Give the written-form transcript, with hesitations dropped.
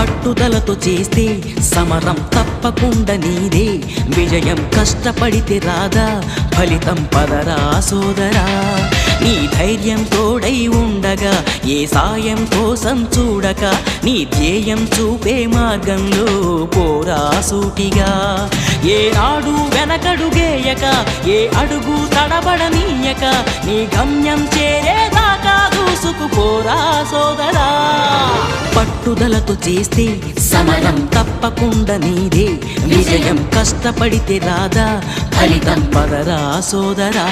పట్టుదలతో చేస్తే సమరం తప్పకుండా నీదే, విజయం కష్టపడితే రాదా ఫలితం పదరా సోదరా. నీ ధైర్యం తోడై ఉండగా ఏ సాయం కోసం చూడక, నీ ధ్యేయం చూపే మార్గంలో పోరా సూటిగా. ఏ నాడు వెనకడుగేయక, ఏ అడుగు తడబడనీయక, నీ గమ్యం చేరేదాకా దూసుకుపోరా సోదరా. పట్టుదలతో చేస్తే సమరం తప్పకుండా నీదే, విజయం కష్టపడితే రాదా ఫలితం పదరా సోదరా.